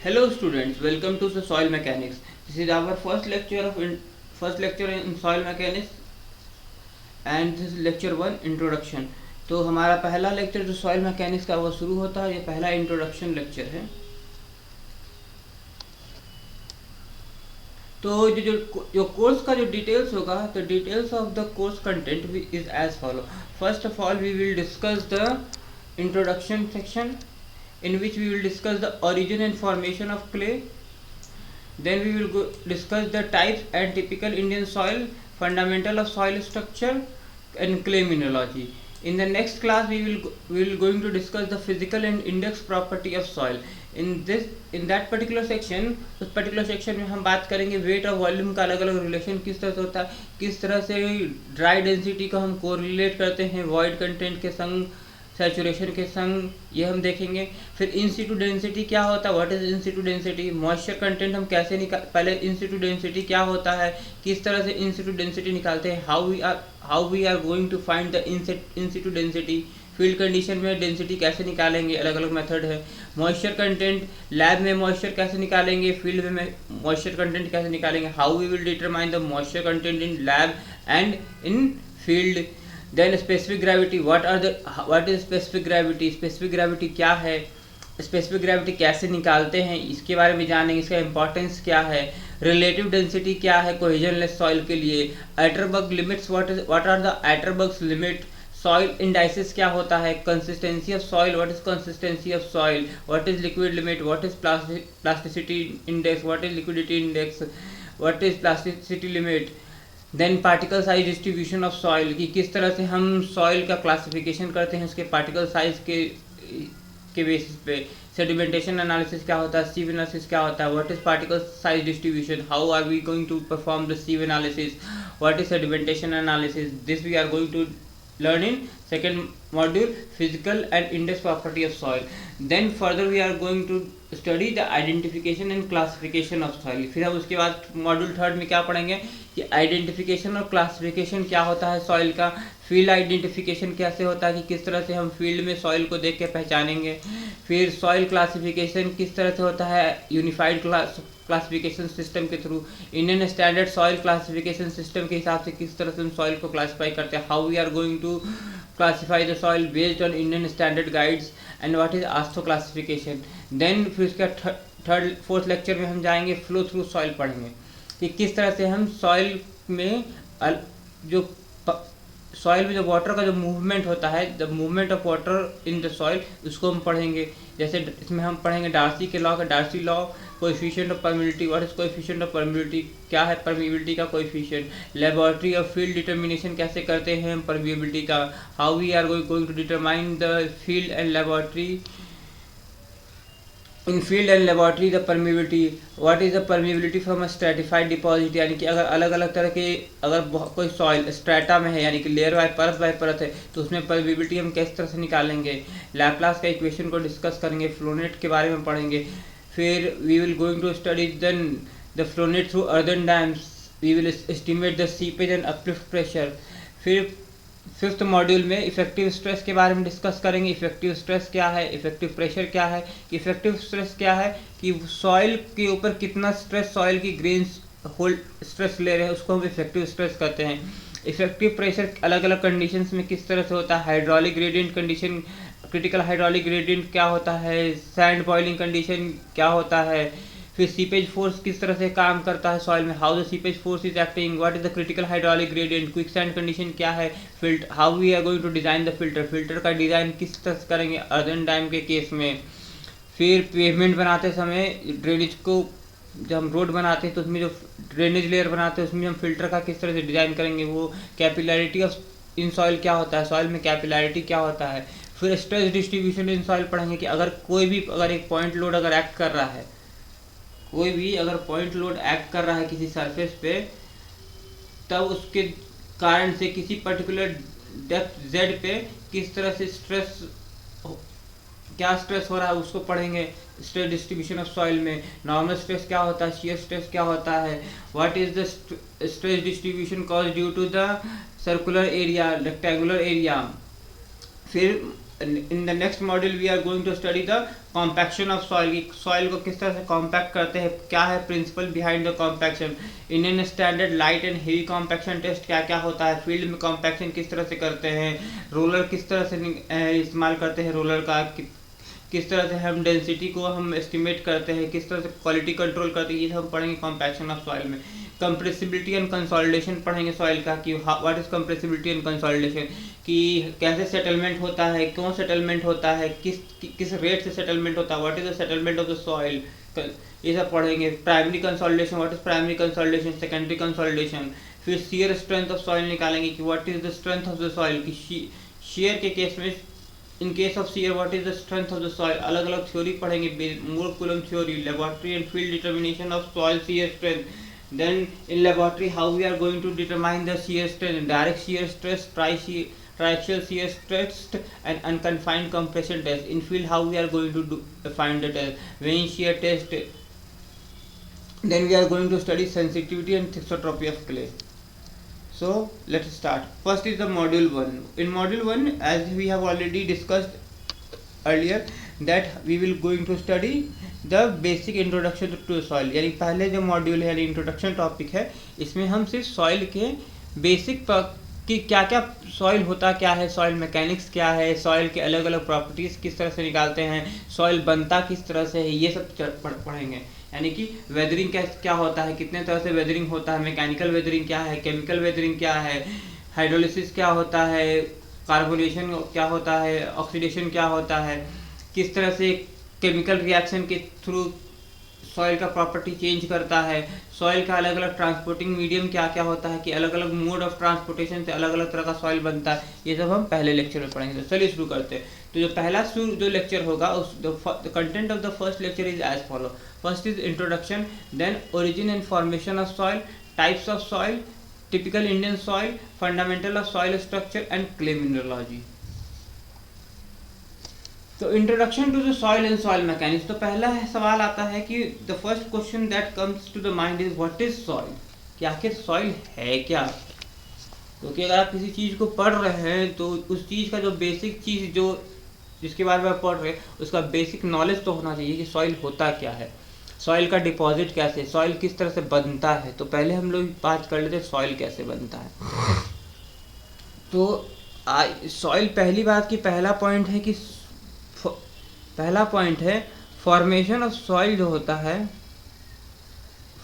Hello students, welcome to the soil mechanics. This is our first lecture in soil mechanics and this is lecture 1 introduction. तो हमारा पहला lecture जो soil mechanics का वो शुरू होता है, ये पहला इंट्रोडक्शन लेक्चर है। तो जो कोर्स का जो डिटेल्स होगा, तो details of the course content is as follow. First of all we will discuss the introduction section in which we will discuss the origin and formation of clay. Then we will discuss the types and typical Indian soil, fundamental of soil structure and clay mineralogy. In the next class we will going to discuss the physical and index property of soil. In that particular section, उस particular section में हम बात करेंगे wait और volume का अलग अलग relation किस तरह से होता है, किस तरह से ड्राई डेंसिटी को हम कोरिलेट करते हैं वॉइड कंटेंट के संग, सैचुरेशन के संग, ये हम देखेंगे। फिर इन सिटू डेंसिटी क्या होता है, what is in situ density, moisture content हम कैसे पहले इन सिटू डेंसिटी क्या होता है, किस तरह से इन सिटू डेंसिटी निकालते हैं, how we are going to find the in situ density, field condition में डेंसिटी कैसे निकालेंगे, अलग अलग मेथड है। मॉइस्चर कंटेंट, लैब में मॉइस्चर कैसे निकालेंगे, फील्ड में मॉइस्चर कंटेंट कैसे निकालेंगे, how we will determine the moisture content in lab and in field. Then specific gravity, what is specific gravity, specific gravity क्या है, स्पेसिफिक ग्रेविटी कैसे निकालते हैं, इसके बारे में जानेंगे, इसका इंपॉर्टेंस क्या है। रिलेटिव डेंसिटी क्या है कोहेजनलेस सॉइल के लिए। Atterberg limits, what are the Atterbergs limit. Soil indices क्या होता है। Consistency of soil, what is consistency of soil. What is liquid limit, what is plasticity index, what is liquidity index, what is plasticity limit. Then particle size distribution of soil, कि किस तरह से हम soil का classification करते हैं उसके particle size के बेसिस पे। सेडिमेंटेशन एनालिसिस क्या होता है, सीव एनालिसिस क्या होता है, what is particle size distribution, how are we going to perform the sieve analysis, what is sedimentation analysis. This we are going to learn in second module, physical and index property of soil. Then further we are going to study the identification and classification of soil. फिर हम उसके बाद module third में क्या पढ़ेंगे कि identification और classification क्या होता है सॉइल का। फील्ड आइडेंटिफिकेशन कैसे होता है, कि किस तरह से हम फील्ड में सॉइल को देख के पहचानेंगे। फिर सॉइल क्लासिफिकेशन किस तरह से होता है यूनिफाइड क्लासिफिकेशन सिस्टम के through. Indian standard soil classification system के हिसाब से किस तरह से हम सॉइल को क्लासिफाई करते हैं। How we are going to classify the soil based on Indian standard guides and what is AASHTO classification. Then फिर उसका फोर्थ लेक्चर में हम जाएंगे फ्लो थ्रू सॉइल पढ़ेंगे, कि किस तरह से हम सॉइल में जो सॉइल में जो वाटर का जो मूवमेंट होता है, the movement of water in the soil, उसको हम पढ़ेंगे। जैसे इसमें हम पढ़ेंगे डार्सी के लॉ का, Darcy law, coefficient of permeability, what is coefficient of permeability, क्या है परमिबिलिटी का कोएफिशिएंट। लेबोरेटरी और फील्ड डिटर्मिनेशन कैसे करते हैं हम परमिबिलिटी का, how we are going to determine the field and laboratory, in field and laboratory the permeability, what is the permeability from a stratified deposit, यानी कि अगर अलग अलग तरह के अगर कोई सॉइल स्ट्रेटा में है, यानी कि लेयर बाय परत है, तो उसमें परमिबिलिटी हम किस तरह से निकालेंगे। लैप्लास का इक्वेशन को डिस्कस करेंगे, फ्लोनेट के बारे में पढ़ेंगे। फिर we will going to study then the flownet through earthen dams, we will estimate the seepage and uplift pressure. फिर फिफ्थ मॉड्यूल में इफेक्टिव स्ट्रेस के बारे में डिस्कस करेंगे। इफेक्टिव स्ट्रेस क्या है, इफेक्टिव प्रेशर क्या है। इफेक्टिव स्ट्रेस क्या है कि सॉइल के ऊपर कितना स्ट्रेस सॉइल की ग्रेन्स होल्ड स्ट्रेस ले रहे हैं, उसको हम इफेक्टिव स्ट्रेस कहते हैं। इफेक्टिव प्रेशर अलग अलग कंडीशंस में किस तरह से होता है। Hydraulic gradient condition, critical hydraulic gradient क्या होता है, सैंड बॉइलिंग कंडीशन क्या होता है। फिर सीपेज फोर्स किस तरह से काम करता है सॉइल में, how the seepage force is acting, what is the critical hydraulic gradient, quick sand condition क्या है, filter, how we are going to design the filter, filter का डिजाइन किस तरह से करेंगे अर्दन डैम के केस में। फिर पेवमेंट बनाते समय ड्रेनेज को, जब हम रोड बनाते हैं तो उसमें जो ड्रेनेज लेयर बनाते हैं उसमें हम फिल्टर का किस तरह से डिजाइन करेंगे। वो कैपिलैरिटी ऑफ इन सॉइल क्या होता है, सॉइल में कैपिलैरिटी क्या होता है। फिर स्ट्रेस डिस्ट्रीब्यूशन इन सॉइल पढ़ेंगे कि अगर कोई भी अगर एक पॉइंट लोड अगर एक्ट कर रहा है, कोई भी अगर पॉइंट लोड एक्ट कर रहा है किसी सरफेस पे, तब उसके कारण से किसी पर्टिकुलर डेप्थ z पे किस तरह से स्ट्रेस, क्या स्ट्रेस हो रहा है उसको पढ़ेंगे। स्ट्रेस डिस्ट्रीब्यूशन ऑफ सॉइल में नॉर्मल स्ट्रेस क्या होता है, शियर स्ट्रेस क्या होता है, what is the stress distribution cause due to the circular area, rectangular area. फिर in the next module we are going to study the compaction of soil. Soil को किस तरह से compact करते हैं, क्या है principle behind the compaction. Indian standard light and heavy compaction test क्या क्या होता है, field में compaction किस तरह से करते हैं, roller किस तरह से इस्तेमाल करते हैं roller का, किस तरह से हम डेंसिटी को हम एस्टिमेट करते हैं, किस तरह से क्वालिटी कंट्रोल करते हैं, ये सब हम पढ़ेंगे कॉम्पैक्शन ऑफ सॉइल में. कंप्रेसिबिलिटी एंड कंसोलिडेशन पढ़ेंगे सॉइल का कि what is compressibility and consolidation, कि कैसे सेटलमेंट होता है, क्यों सेटलमेंट होता है, किस रेट से सेटलमेंट होता है, what is the settlement of the soil, ये सब पढ़ेंगे. Primary consolidation, what is primary consolidation, secondary consolidation. फिर शियर स्ट्रेंथ ऑफ सॉइल निकालेंगे कि what is the strength of the soil, कि शियर के केस में in case of shear what is the strength of the soil. अलग अलग theory पढ़ेंगे, Mohr Coulomb theory, laboratory and field determination of soil shear strength. Then in laboratory how we are going to determine the shear strength, direct shear stress, triaxial shear stress and unconfined compression test. In field how we are going to find the test, Wayne shear test. Then we are going to study sensitivity and thixotropy of clay. So let's start. First is the module 1. In module 1, as we have already discussed earlier, that we will going to study the basic introduction to soil. यानी पहले जो module है introduction topic है, इसमें हम सिर्फ soil के basic कि क्या क्या सॉइल होता क्या है, सॉइल मैकेनिक्स क्या है, सॉइल के अलग अलग प्रॉपर्टीज़ किस तरह से निकालते हैं, सॉइल बनता किस तरह से है, ये सब पढ़ेंगे. यानी कि वेदरिंग क्या होता है, कितने तरह से वेदरिंग होता है, मैकेनिकल वेदरिंग क्या है, केमिकल वेदरिंग क्या है, हाइड्रोलिसिस क्या होता है, कार्बोनेशन क्या होता है, ऑक्सीडेशन क्या होता है, किस तरह से केमिकल रिएक्शन के थ्रू सॉइल का प्रॉपर्टी चेंज करता है, सॉइल का अलग अलग ट्रांसपोर्टिंग मीडियम क्या क्या होता है, कि अलग अलग मोड ऑफ ट्रांसपोर्टेशन से अलग अलग तरह का सॉइल बनता है. ये सब हम पहले लेक्चर में पढ़ेंगे. तो चलिए शुरू करते हैं. तो जो पहला जो लेक्चर होगा उस the content of the first lecture is as follow. First is introduction, then origin and formation of soil, types of soil, typical Indian soil, fundamental of soil structure and clay mineralogy. तो introduction to the soil and soil mechanics. तो पहला सवाल आता है कि the first question that comes to the mind is what is soil, कि आखिर soil है क्या. क्योंकि अगर आप किसी चीज़ को पढ़ रहे हैं तो उस चीज़ का जो बेसिक चीज़ जो जिसके बारे में आप पढ़ रहे हैं उसका बेसिक नॉलेज तो होना चाहिए कि सॉइल होता क्या है, सॉइल का डिपॉजिट कैसे, सॉइल किस तरह से बनता है. तो पहले हम लोग बात कर लेते हैं सॉइल कैसे बनता है. तो सॉइल पहली बात की पहला पॉइंट है फॉर्मेशन ऑफ सॉइल. जो होता है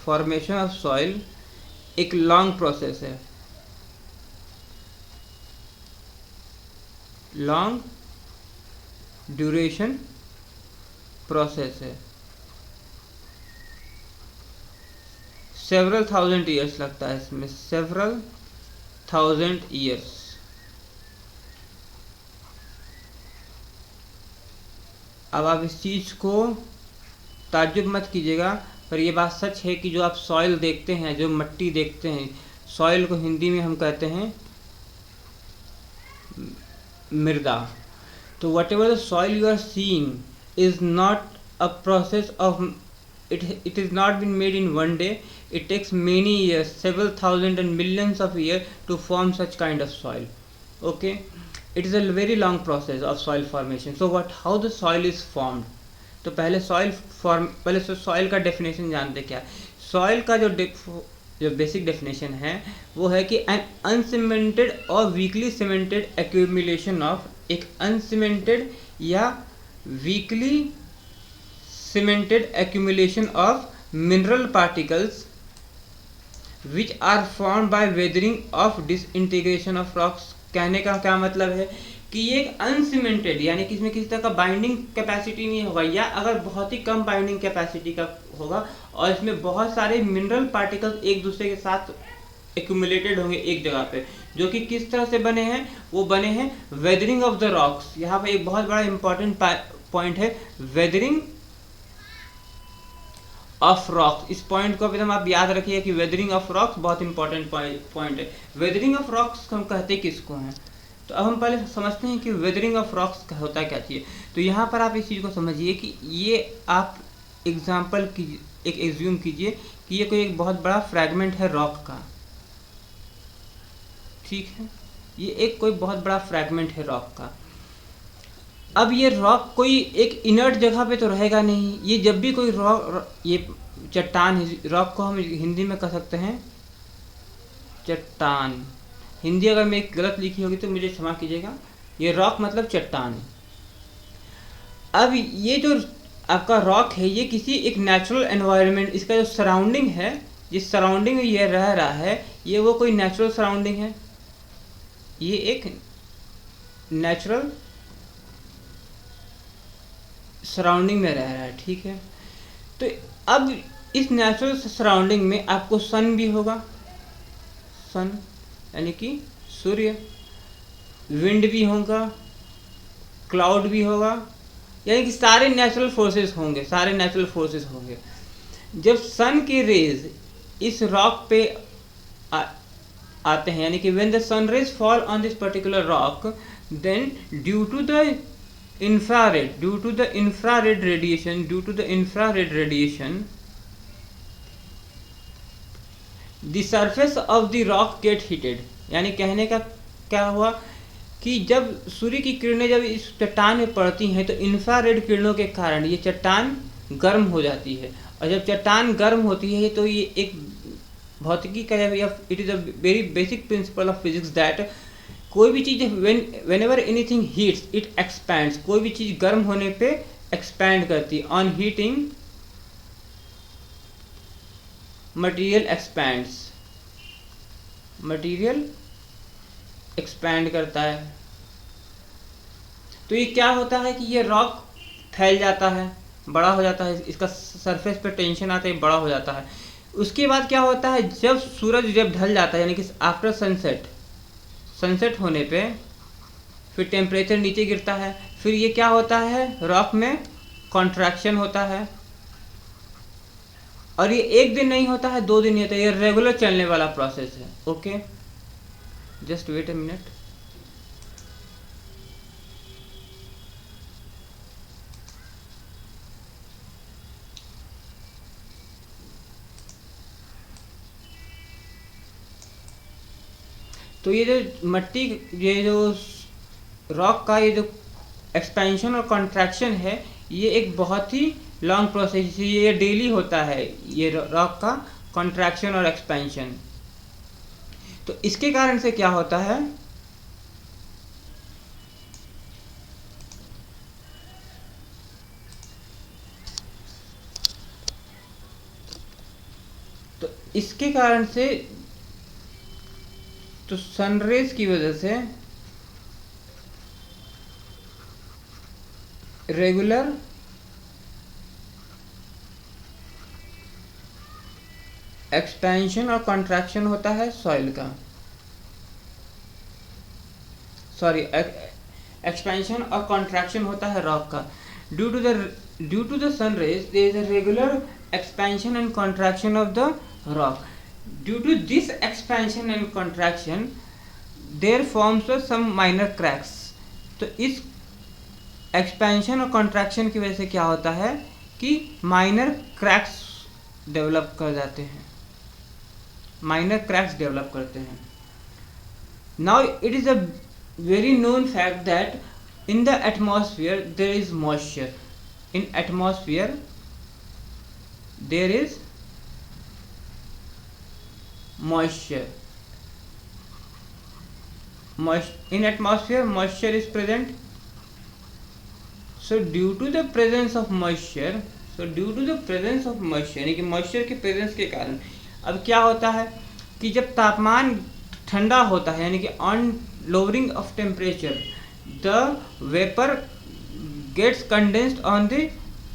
फॉर्मेशन ऑफ सॉइल एक लॉन्ग प्रोसेस है, लॉन्ग ड्यूरेशन प्रोसेस है. सेवरल थाउजेंड ईयर्स लगता है इसमें, सेवरल थाउजेंड ईयर्स. अब आप इस चीज़ को ताज्जुब मत कीजिएगा, पर ये बात सच है कि जो आप सॉइल देखते हैं, जो मिट्टी देखते हैं, सॉइल को हिंदी में हम कहते हैं मृदा. तो whatever the soil you are seeing is not a process of it is not been made in one day. It takes many years, several thousand and millions of years to form such kind of soil. Okay, it is a very long process of soil formation. So how the soil is formed. तो पहले soil का definition जानते क्या. Soil का जो basic definition है वो है कि एन अनसीमेंटेड और वीकली सीमेंटेड एक्यूमुलेशन ऑफ, एक अनसीमेंटेड या weekly cemented accumulation of mineral particles which are formed by weathering of disintegration of rocks. कहने का क्या मतलब है कि ये एक अनसीमेंटेड यानी कि इसमें किसी तरह का बाइंडिंग कैपेसिटी नहीं होगा, या अगर बहुत ही कम बाइंडिंग कैपेसिटी का होगा और इसमें बहुत सारे मिनरल पार्टिकल्स एक दूसरे के साथ एक्यूमुलेटेड होंगे एक जगह पे, जो कि किस तरह से बने हैं, वो बने हैं वेदरिंग ऑफ द रॉक्स. यहाँ पे एक बहुत बड़ा इंपॉर्टेंट पॉइंट है वेदरिंग ऑफ रॉक्स. इस पॉइंट को एकदम आप याद रखिए कि वेदरिंग ऑफ रॉक्स बहुत इंपॉर्टेंट पॉइंट है. वेदरिंग ऑफ रॉक्स हम कहते किसको हैं. तो अब हम पहले समझते हैं कि वेदरिंग ऑफ रॉक्स होता क्या चाहिए. तो यहाँ पर आप इस चीज़ को समझिए कि ये आप एग्जाम्पल कीजिए, एक एज्यूम कीजिए कि ये कोई एक बहुत बड़ा फ्रैगमेंट है रॉक का. ठीक है, ये एक कोई बहुत बड़ा फ्रैगमेंट है रॉक का. अब ये रॉक कोई एक इनर्ट जगह पे तो रहेगा नहीं, ये जब भी कोई रॉक, ये चट्टान है, रॉक को हम हिंदी में कह सकते हैं चट्टान। हिंदी अगर मैं गलत लिखी होगी तो मुझे क्षमा कीजिएगा, ये रॉक मतलब चट्टान। अब ये जो आपका रॉक है ये किसी एक नेचुरल एनवायरनमेंट, इसका जो सराउंडिंग है, जिस सराउंडिंग में ये रह रहा है, ये वो कोई नेचुरल सराउंडिंग है, ये एक नेचुरल सराउंडिंग में रह रहा है, ठीक है। तो अब इस नेचुरल सराउंडिंग में आपको सन भी होगा, सन यानी कि सूर्य, विंड भी होगा, क्लाउड भी होगा, यानी कि सारे नेचुरल फोर्सेस होंगे, सारे नेचुरल फोर्सेस होंगे। जब सन के रेज इस रॉक पे आते हैं, यानी कि when the sun rays fall on this particular rock, then due to the infrared radiation, the surface of the rock get heated। यानी कहने का क्या हुआ कि जब सूर्य की किरणें जब इस चट्टान में पड़ती हैं तो इंफ्रारेड किरणों के कारण ये चट्टान गर्म हो जाती है, और जब चट्टान गर्म होती है तो ये एक भौतिकी का, it is a very basic principle of physics that कोई भी चीज़ whenever anything heats it expands, कोई भी चीज़ गर्म होने पे एक्सपैंड करती है, on heating material expands, material expand करता है। तो ये क्या होता है कि ये रॉक फैल जाता है, बड़ा हो जाता है, इसका सरफेस पे टेंशन आता है, बड़ा हो जाता है। उसके बाद क्या होता है, जब सूरज जब ढल जाता है, यानी कि आफ्टर सनसेट होने पे फिर टेम्परेचर नीचे गिरता है, फिर ये क्या होता है, रॉक में कॉन्ट्रैक्शन होता है, और ये एक दिन नहीं होता है, 2 दिन नहीं होता है, ये रेगुलर चलने वाला प्रोसेस है। Okay, just wait a minute. तो ये जो मट्टी, ये जो रॉक का ये जो एक्सपेंशन और कॉन्ट्रैक्शन है, ये एक बहुत ही लॉन्ग प्रोसेस है, ये डेली होता है, ये रॉक का कॉन्ट्रैक्शन और एक्सपेंशन। तो इसके कारण से क्या होता है, तो इसके कारण से, तो सनरेज की वजह से रेगुलर एक्सपेंशन और कॉन्ट्रैक्शन होता है सॉइल का, सॉरी एक्सपेंशन और कॉन्ट्रैक्शन होता है रॉक का। Due to the sun rays there is a regular expansion and contraction of the rock. Due to this expansion and contraction, there forms some minor cracks। तो इस expansion और contraction की वजह से क्या होता है कि माइनर क्रैक्स डेवलप कर जाते हैं, माइनर क्रैक्स डेवलप करते हैं। Now it is a very known fact that in the atmosphere there is moisture, in atmosphere there is moisture. In atmosphere moisture is present, so due to the presence of moisture, यानी कि moisture के presence के कारण अब क्या होता है कि जब तापमान ठंडा होता है, यानी कि on lowering of temperature the vapor gets condensed on the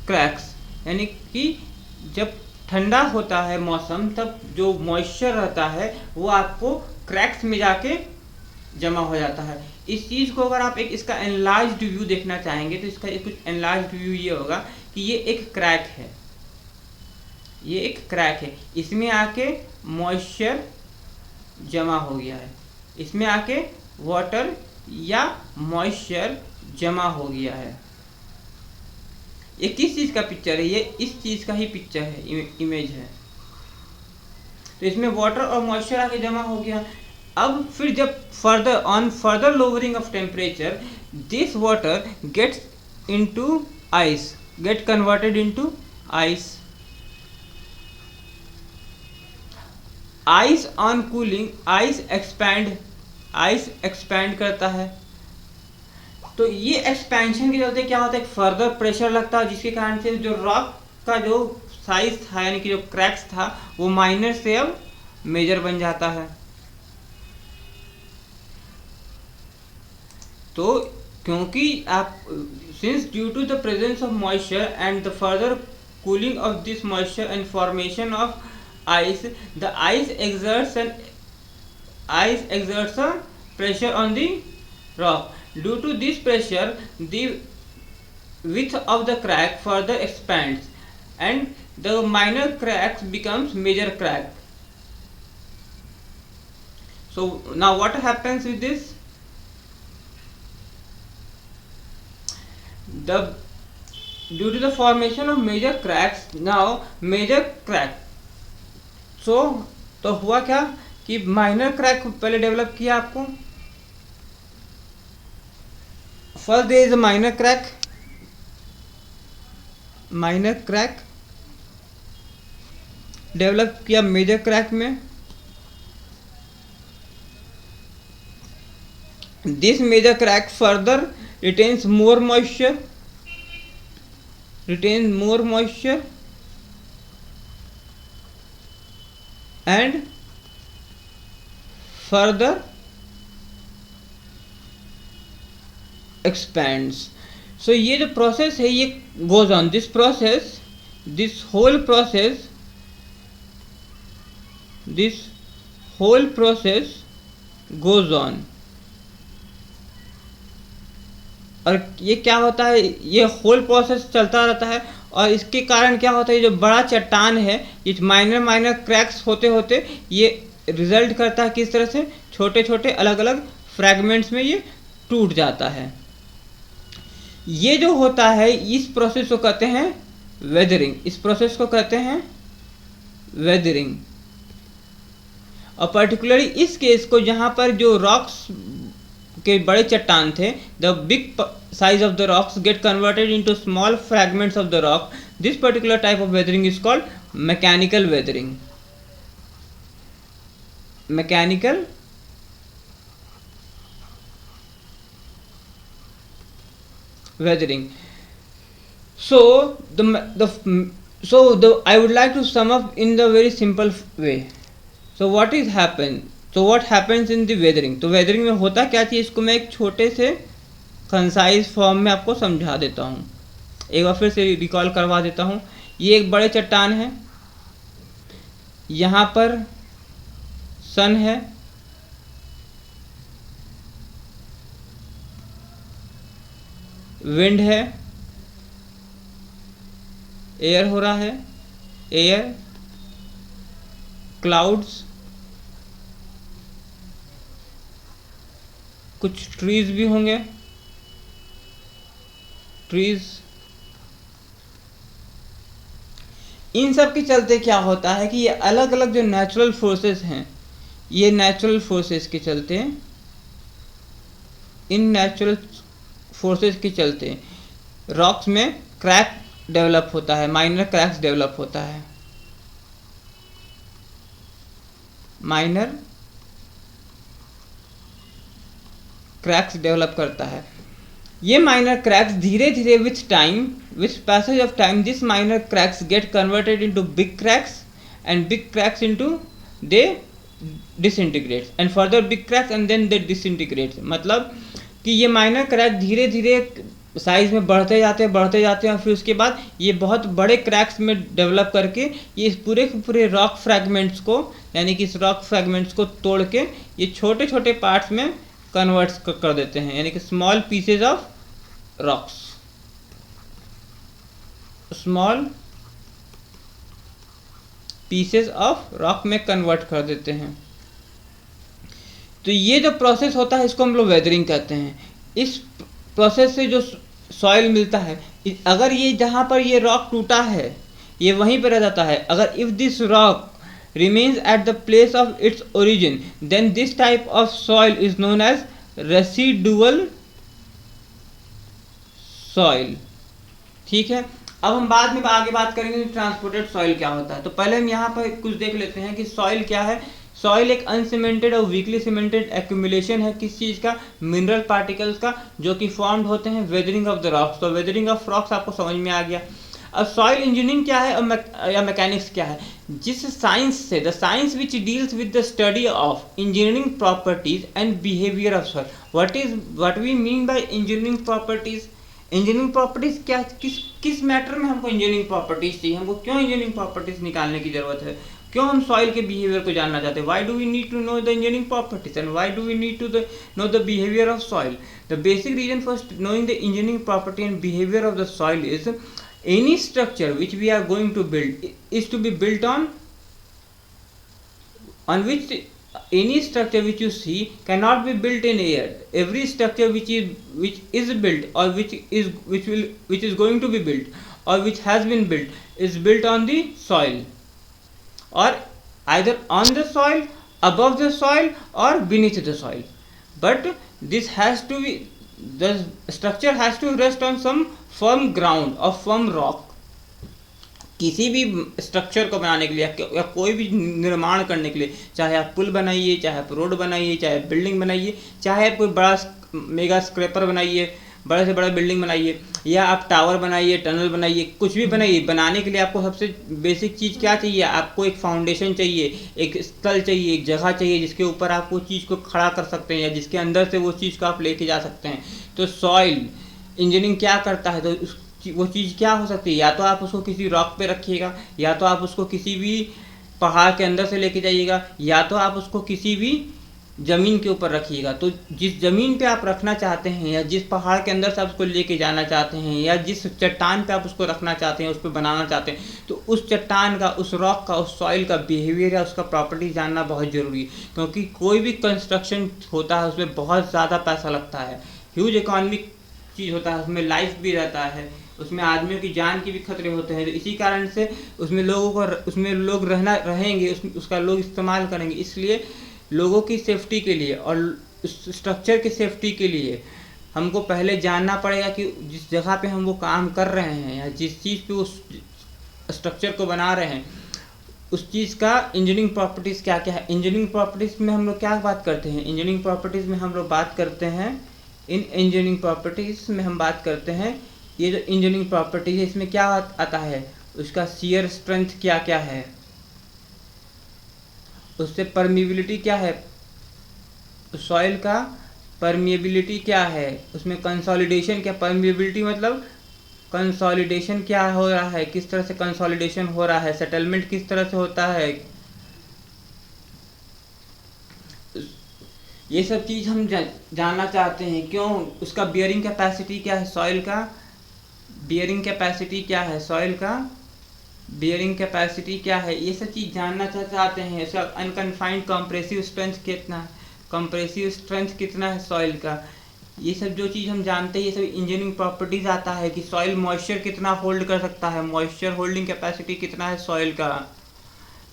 cracks, यानी कि जब ठंडा होता है मौसम, तब जो मॉइस्चर रहता है वो आपको क्रैक्स में जाके जमा हो जाता है। इस चीज़ को अगर आप एक इसका एनलार्ज्ड व्यू देखना चाहेंगे तो इसका एक कुछ एनलार्ज्ड व्यू ये होगा कि ये एक क्रैक है, ये एक क्रैक है, इसमें आके मॉइस्चर जमा हो गया है, इसमें आके वाटर या मॉइस्चर जमा हो गया है। ये किस चीज़ का पिक्चर है, ये इस चीज़ का ही पिक्चर है, इमेज है। तो इसमें वाटर और मॉइस्चर आके जमा हो गया। अब फिर जब further lowering of temperature this water gets into ice, get converted into ice. Ice on cooling, ice expand करता है। तो ये एक्सपेंशन के चलते क्या होता है, एक फर्दर प्रेशर लगता है, जिसके कारण से जो रॉक का जो साइज था यानी कि जो क्रैक्स था वो माइनर से अब मेजर बन जाता है। तो क्योंकि आप since due to the presence of moisture and the further cooling of this moisture and formation of ice, the ice exerts a pressure on the rock. Due to this pressure, the width of the crack further expands and the minor cracks becomes major crack. So now what happens with this? Due to the formation of major cracks, now major crack. तो हुआ क्या कि minor crack पहले develop किया आपको। First there is a minor crack develop किया major crack में। This major crack further retains more moisture and further expands. So ये जो process है ये goes on, this whole process goes on। और ये क्या होता है, ये होल प्रोसेस चलता रहता है और इसके कारण क्या होता है, जो बड़ा चट्टान है ये माइनर क्रैक्स होते होते ये रिजल्ट करता है किस तरह से, छोटे छोटे अलग अलग फ्रैगमेंट्स में ये टूट जाता है। ये जो होता है इस प्रोसेस को कहते हैं वेदरिंग। और पर्टिकुलरली इस केस को जहाँ पर जो रॉक्स के बड़े चट्टान थे, the big size of the rocks get converted into small fragments of the rock. This particular type of weathering is called mechanical weathering. So I would like to sum up in the very simple way. So what happens in the weathering? तो weathering में होता क्या चीज़, इसको मैं एक छोटे से concise form में आपको समझा देता हूँ, एक बार फिर से रिकॉल करवा देता हूँ। ये एक बड़े चट्टान है, यहाँ पर सन है, विंड है, एयर हो रहा है, एयर, क्लाउड्स, कुछ ट्रीज भी होंगे, इन सब के चलते क्या होता है कि ये अलग अलग जो नेचुरल फोर्सेस हैं, ये नेचुरल फोर्सेस के चलते, इन नेचुरल फोर्सेस के चलते रॉक्स में क्रैक डेवलप होता है, माइनर क्रैक्स डेवलप होता है, माइनर क्रैक्स डेवलप करता है। ये माइनर क्रैक्स धीरे धीरे with passage of time this minor cracks get converted into big cracks and big cracks into they disintegrates and further big cracks and then they disintegrates। मतलब कि ये minor crack धीरे धीरे साइज में बढ़ते जाते हैं और फिर उसके बाद ये बहुत बड़े क्रैक्स में डेवलप करके ये पूरे रॉक फ्रैगमेंट्स को, यानी कि इस रॉक फ्रैगमेंट्स को तोड़ के ये छोटे छोटे पार्ट्स में कन्वर्ट कर देते हैं, यानी कि small pieces of rocks, small pieces of rock में कन्वर्ट कर देते हैं। तो ये जो प्रोसेस होता है इसको हम लोग वेदरिंग कहते हैं। इस प्रोसेस से जो सॉइल मिलता है, अगर ये जहाँ पर ये रॉक टूटा है ये वहीं पर रह जाता है, अगर if this rock remains at the place of its origin, then this type of soil is known as residual soil. ठीक है, अब हम बाद में आगे बात करेंगे ट्रांसपोर्टेड सॉइल क्या होता है। तो पहले हम यहाँ पर कुछ देख लेते हैं कि सॉइल क्या है। सॉइल एक अनसीमेंटेड और वीकली सीमेंटेड एक्यूमुलेशन है किस चीज़ का, मिनरल पार्टिकल्स का, जो कि फॉर्म्ड होते हैं वेदरिंग ऑफ द रॉक्स। तो वेदरिंग ऑफ रॉक्स आपको समझ में आ गया। अब सॉइल इंजीनियरिंग क्या है या मैकेनिक्स क्या है, जिस साइंस से, the science which deals with the study of engineering properties and behaviour of soil. What we mean by engineering properties. Engineering properties क्या, किस मैटर में हमको इंजीनियरिंग प्रॉपर्टीज चाहिए, हमको क्यों इंजीनियरिंग प्रॉपर्टीज निकालने की जरूरत है, क्यों हम सॉइल के बिहेवियर को जानना चाहते हैं। Why do we need to know the engineering properties and why do we need to know the behaviour of soil. The basic reason for knowing the engineering property and behaviour of the soil is any structure which we are going to build is to be built on which any structure which you see cannot be built in air. Every structure which is built or which is going to be built or which has been built is built on the soil, or either on the soil, above the soil, or beneath the soil. But this has to be, the structure has to rest on some firm ground और firm rock. किसी भी structure को बनाने के लिए या कोई भी निर्माण करने के लिए, चाहे आप पुल बनाइए, चाहे आप रोड बनाइए, चाहे बिल्डिंग बनाइए, चाहे आप कोई बड़ा मेगा स्क्रैपर बनाइए, बड़े से बड़ा बिल्डिंग बनाइए, या आप टावर बनाइए, टनल बनाइए, कुछ भी बनाइए, बनाने के लिए आपको सबसे बेसिक चीज़ क्या चाहिए, आपको एक फाउंडेशन चाहिए, एक स्थल चाहिए, एक जगह चाहिए जिसके ऊपर आप वो चीज़ को खड़ा कर सकते हैं या जिसके अंदर से वो चीज़ को आप लेके जा सकते हैं। तो सॉइल इंजीनियरिंग क्या करता है, तो वो चीज़ क्या हो सकती है, या तो आप उसको किसी रॉक पे रखिएगा, या तो आप उसको किसी भी पहाड़ के अंदर से लेके जाइएगा, या तो आप उसको किसी भी ज़मीन के ऊपर रखिएगा। तो जिस ज़मीन पे आप रखना चाहते हैं या जिस पहाड़ के अंदर से आप उसको लेके जाना चाहते हैं या जिस चट्टान पे आप उसको रखना चाहते हैं, उस पर बनाना चाहते हैं, तो उस चट्टान का, उस रॉक का, उस सॉइल का बिहेवियर या उसका प्रॉपर्टी जानना बहुत ज़रूरी है। क्योंकि कोई भी कंस्ट्रक्शन होता है उसमें बहुत ज़्यादा पैसा लगता है, ह्यूज इकोनॉमिक चीज़ होता है, उसमें लाइफ भी रहता है, उसमें आदमियों की जान की भी खतरे होते हैं। तो इसी कारण से उसमें लोग रहेंगे, उसका लोग इस्तेमाल करेंगे। इसलिए लोगों की सेफ्टी के लिए और उस स्ट्रक्चर की सेफ्टी के लिए हमको पहले जानना पड़ेगा कि जिस जगह पे हम वो काम कर रहे हैं या जिस चीज़ पे उस स्ट्रक्चर को बना रहे हैं, उस चीज़ का इंजीनियरिंग प्रॉपर्टीज़ क्या क्या है। इंजीनियरिंग प्रॉपर्टीज़ में हम लोग क्या बात करते हैं, इंजीनियरिंग प्रॉपर्टीज़ में हम लोग बात करते हैं, इन इंजीनियरिंग प्रॉपर्टीज़ में हम बात करते हैं, ये जो इंजीनियरिंग प्रॉपर्टीज है इसमें क्या आता है, उसका शियर स्ट्रेंथ क्या क्या है, उससे परमिएबिलिटी क्या है, सॉइल का परमिएबिलिटी क्या है, उसमें कंसोलिडेशन क्या, परमिएबिलिटी मतलब कंसोलिडेशन क्या हो रहा है, किस तरह से कंसोलिडेशन हो रहा है, सेटलमेंट किस तरह से होता है, ये सब चीज़ हम जानना चाहते हैं। क्यों, उसका बियरिंग कैपेसिटी क्या है, सॉइल का बियरिंग कैपेसिटी क्या है, सॉइल का बियरिंग कैपेसिटी क्या है, ये सब चीज़ जानना चाहते हैं। उसका अनकन्फाइंड कंप्रेसिव स्ट्रेंथ कितना है, कंप्रेसिव स्ट्रेंथ कितना है सॉइल का, ये सब जो चीज़ हम जानते हैं, ये सब इंजीनियरिंग प्रॉपर्टीज आता है कि सॉइल मॉइस्चर कितना होल्ड कर सकता है, मॉइस्चर होल्डिंग कैपेसिटी कितना है सॉइल का,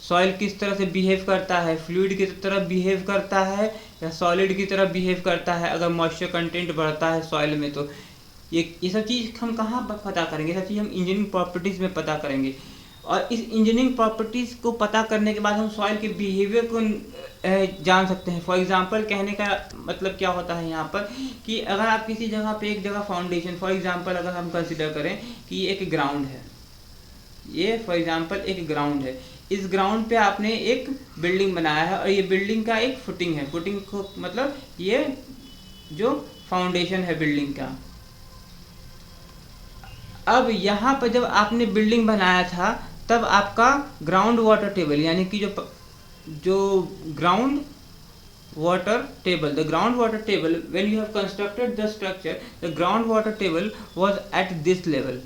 सॉइल किस तरह से बिहेव करता है, फ्लूइड की तरह बिहेव करता है या सॉलिड की तरह बिहेव करता है अगर मॉइस्चर कंटेंट बढ़ता है सॉइल में। तो ये सब चीज़ हम कहाँ पता करेंगे, ये सब चीज़ हम इंजीनियरिंग प्रॉपर्टीज़ में पता करेंगे। और इस इंजीनियरिंग प्रॉपर्टीज़ को पता करने के बाद हम सॉइल के बिहेवियर को जान सकते हैं। फॉर एग्जांपल कहने का मतलब क्या होता है यहाँ पर कि अगर आप किसी जगह पे एक जगह फाउंडेशन, फॉर एग्जांपल अगर हम कंसिडर करें कि ये एक ग्राउंड है, ये फॉर एग्जांपल एक ग्राउंड है, इस ग्राउंड पे आपने एक बिल्डिंग बनाया है और ये बिल्डिंग का एक फुटिंग है, फुटिंग को मतलब ये जो फाउंडेशन है बिल्डिंग का। अब यहाँ पर जब आपने बिल्डिंग बनाया था तब आपका ग्राउंड वाटर टेबल यानी कि जो ground water table, the groundwater table, when you have constructed the structure, the groundwater table was at this level,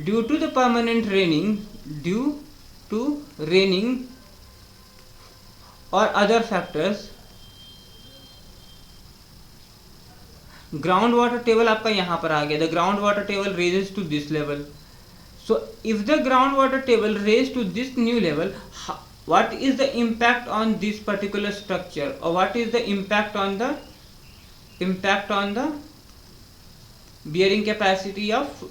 due to the permanent raining or other factors, groundwater table आपका यहाँ पर आ गया, the groundwater table raises to this level. So if the groundwater table raised to this new level, what is the impact on this particular structure, or what is the impact on the impact on the bearing capacity of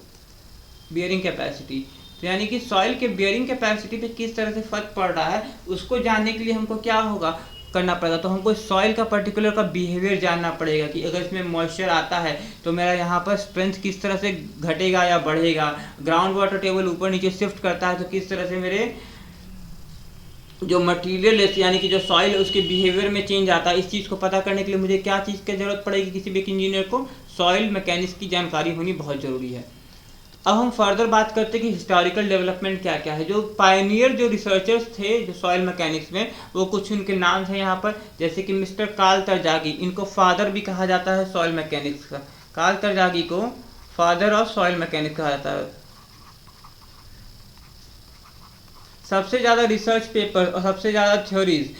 bearing capacity। तो यानी कि soil के bearing capacity पे किस तरह से फर्क पड़ रहा है, उसको जानने के लिए हमको क्या होगा करना पड़ेगा। तो हमको सॉइल का पर्टिकुलर का बिहेवियर जानना पड़ेगा कि अगर इसमें मॉइस्चर आता है तो मेरा यहाँ पर स्ट्रेंथ किस तरह से घटेगा या बढ़ेगा, ग्राउंड वाटर टेबल ऊपर नीचे शिफ्ट करता है तो किस तरह से मेरे जो मटेरियल है यानी कि जो सॉइल है उसके बिहेवियर में चेंज आता है। इस चीज़ को पता करने के लिए मुझे क्या चीज़ की ज़रूरत पड़ेगी, किसी भी इंजीनियर को सॉइल मैकेनिक्स की जानकारी होनी बहुत ज़रूरी है। अब हम फर्दर बात करते हैं कि हिस्टोरिकल डेवलपमेंट क्या क्या है। जो पायनियर जो रिसर्चर्स थे जो सॉइल मैकेनिक्स में, वो कुछ उनके नाम थे यहाँ पर, जैसे कि मिस्टर कार्ल तरजागी, इनको फादर भी कहा जाता है सॉइल मैकेनिक्स का। कार्ल तरजागी को फादर ऑफ सॉइल मैकेनिक्स कहा जाता है। सबसे ज़्यादा रिसर्च पेपर और सबसे ज़्यादा थ्योरीज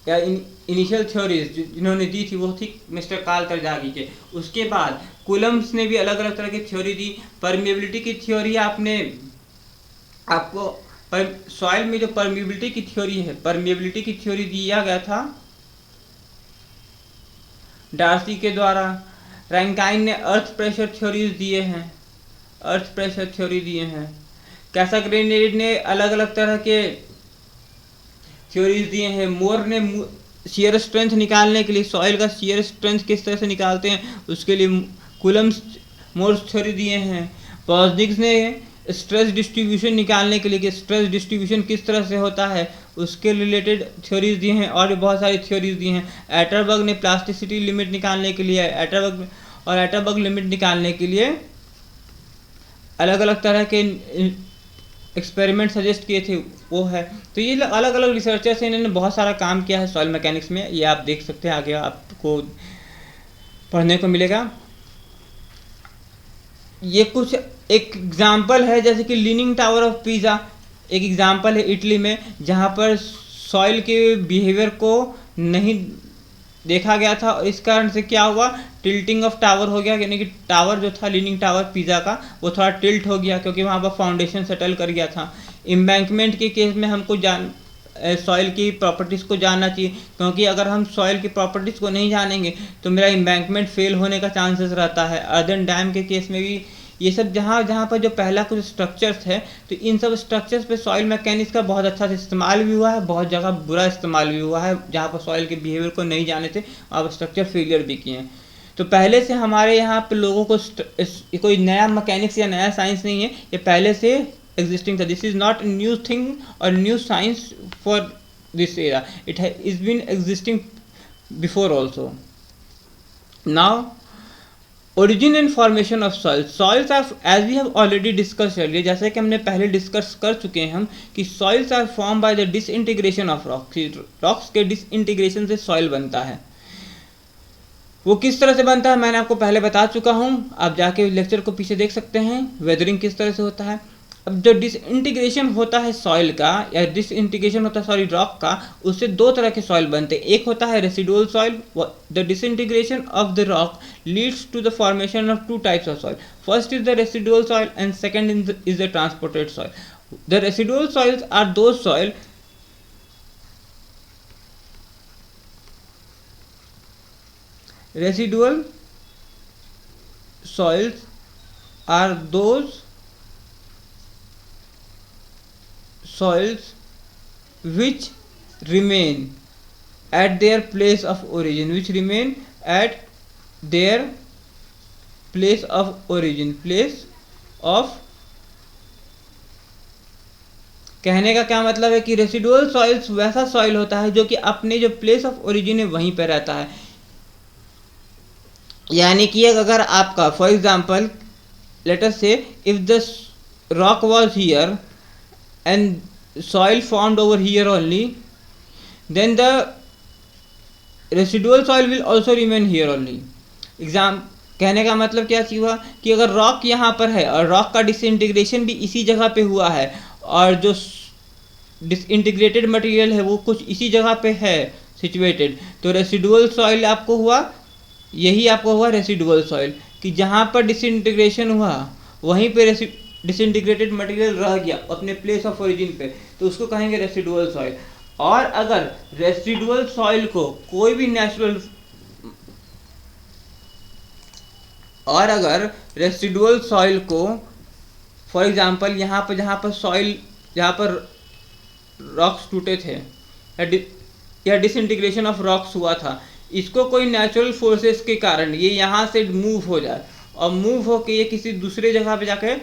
या इनिशियल थ्योरीज जिन्होंने दी थी वो थी मिस्टर कार्ल तरजागी के। उसके बाद कूलम्स ने भी अलग अलग तरह की थ्योरी दी। परमिएबिलिटी की थ्योरी आपको सॉइल में जो परमिएबिलिटी की थ्योरी है, परमिएबिलिटी की थ्योरी दिया गया था डार्सी के द्वारा। रैंकाइन ने अर्थ प्रेशर थ्योरीज दिए हैं, अर्थ प्रेशर थ्योरी दिए हैं। कैसाग्रेनेड ने अलग अलग तरह के थ्योरीज दिए हैं। मोर ने शियर स्ट्रेंथ निकालने के लिए, सॉइल का शियर स्ट्रेंथ किस तरह से निकालते हैं उसके लिए कूलम्स मोर्स थ्योरी दिए हैं। पॉज़निक्स ने स्ट्रेस डिस्ट्रीब्यूशन निकालने के लिए कि स्ट्रेस डिस्ट्रीब्यूशन किस तरह से होता है उसके रिलेटेड थ्योरीज दिए हैं, और भी बहुत सारी थ्योरीज दी हैं। एटरबर्ग ने प्लास्टिसिटी लिमिट निकालने के लिए, एटरबर्ग लिमिट निकालने के लिए अलग अलग तरह के एक्सपेरिमेंट सजेस्ट किए थे, वो है। तो ये अलग अलग रिसर्चर्स हैं, इन्होंने बहुत सारा काम किया है सॉइल मैकेनिक्स में। ये आप देख सकते हैं, आगे आपको पढ़ने को मिलेगा। ये कुछ एक एग्जाम्पल है, जैसे कि लीनिंग टावर ऑफ पीज़ा एक एग्जाम्पल है इटली में, जहाँ पर सॉइल के बिहेवियर को नहीं देखा गया था और इस कारण से क्या हुआ, टिल्टिंग ऑफ टावर हो गया। यानी कि टावर जो था लीनिंग टावर पिज़्ज़ा का वो थोड़ा टिल्ट हो गया क्योंकि वहाँ पर फाउंडेशन सेटल कर गया था। एम्बैंकमेंट के केस में हमको सॉइल की प्रॉपर्टीज़ को जानना चाहिए, क्योंकि अगर हम सॉइल की प्रॉपर्टीज़ को नहीं जानेंगे तो मेरा एम्बैंकमेंट फेल होने का चांसेस रहता है। अर्दन डैम के केस में भी ये सब जहाँ पर जो पहला कुछ स्ट्रक्चर्स है, तो इन सब स्ट्रक्चर्स पे सॉइल मैकेनिक्स का बहुत अच्छा से इस्तेमाल भी हुआ है, बहुत जगह बुरा इस्तेमाल भी हुआ है। जहाँ पर सॉइल के बिहेवियर को नहीं जाने थे अब स्ट्रक्चर फेलियर भी किए हैं। तो पहले से हमारे यहाँ पे लोगों को कोई नया मैकेनिक्स या नया साइंस नहीं है, ये पहले से एग्जिस्टिंग था। This is not new thing और new science for this era, it is been existing before also. Now origin and formation of soils are, as we have already discuss earlier, जैसे कि हमने पहले डिस्कस कर चुके हैं हम कि soils are form by the disintegration of rocks के डिसइंटीग्रेशन से सॉइल बनता है। वो किस तरह से बनता है मैंने आपको पहले बता चुका हूँ, आप जाके लेक्चर को पीछे देख सकते हैं वेदरिंग किस तरह से होता है। अब जो डिसइंटीग्रेशन होता है सॉइल का या डिसइंटीग्रेशन होता है सॉरी रॉक का, उससे दो तरह के सॉइल बनते हैं। एक होता है residual soil. The disintegration of the rock leads to the formation of two types of soil. First is the residual soil and second is the transported soil. The residual soils are those soil residual soils are those soils which remain at their place of origin, which remain at their place of origin, place of, कहने का क्या मतलब है कि residual soils वैसा soil होता है जो कि अपने जो प्लेस ऑफ ओरिजिन है वहीं पर रहता है। यानी कि अगर आपका for example let us say if the rock was here and soil formed over here only, then the residual soil will also remain here only. कहने का मतलब क्या हुआ कि अगर रॉक यहाँ पर है और रॉक का डिसइंटीग्रेशन भी इसी जगह पे हुआ है और जो डिसइंटीग्रेटेड मटेरियल है वो कुछ इसी जगह पे है सिचुएटेड, तो रेसिडुअल सॉइल आपको हुआ, यही आपको हुआ रेसिडुअल सॉइल, कि जहाँ पर डिसइंटीग्रेशन हुआ वहीं पे डिसइंटीग्रेटेड मटेरियल रह गया अपने प्लेस ऑफ ओरिजिन पे, तो उसको कहेंगे रेसिडुअल सॉइल। और अगर रेसिडुअल सॉइल को कोई भी नेचुरल और अगर रेसिडुअल सॉइल को, फॉर एग्जांपल यहाँ पर जहाँ पर सॉइल, जहाँ पर रॉक्स टूटे थे या डिसइंटीग्रेशन ऑफ रॉक्स हुआ था, इसको कोई नेचुरल फोर्सेस के कारण ये यहाँ से मूव हो जाए और मूव होके ये किसी दूसरे जगह पे जाके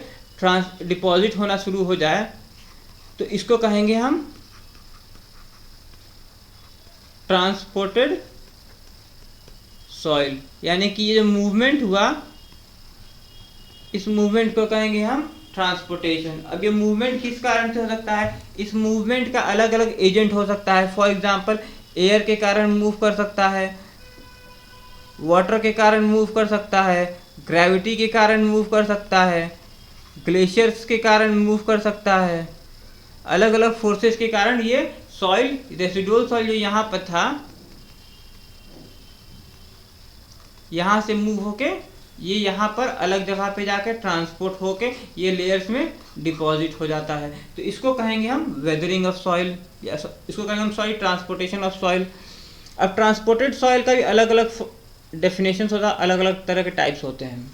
डिपॉजिट होना शुरू हो जाए, तो इसको कहेंगे हम ट्रांसपोर्टेड सॉइल। यानी कि ये जो मूवमेंट हुआ, इस मूवमेंट को कहेंगे हम ट्रांसपोर्टेशन। अब ये मूवमेंट किस कारण से हो सकता है? इस मूवमेंट का अलग अलग एजेंट हो सकता है। फॉर एग्जांपल एयर के कारण मूव कर सकता है, वाटर के कारण मूव कर सकता है, ग्रेविटी के कारण मूव कर सकता है, ग्लेशियर्स के कारण मूव कर सकता है। अलग अलग फोर्सेस के कारण ये सॉइल, रेसिडुअल सॉइल जो यहाँ पर था, यहाँ से मूव होके ये यहाँ पर अलग जगह पे जाके ट्रांसपोर्ट होके ये लेयर्स में डिपॉजिट हो जाता है। तो इसको कहेंगे हम वेदरिंग ऑफ सॉइल, या इसको कहेंगे हम सॉइल ट्रांसपोर्टेशन ऑफ सॉइल। अब ट्रांसपोर्टेड सॉइल का भी अलग अलग डेफिनेशन होता है, अलग अलग तरह के टाइप्स होते हैं।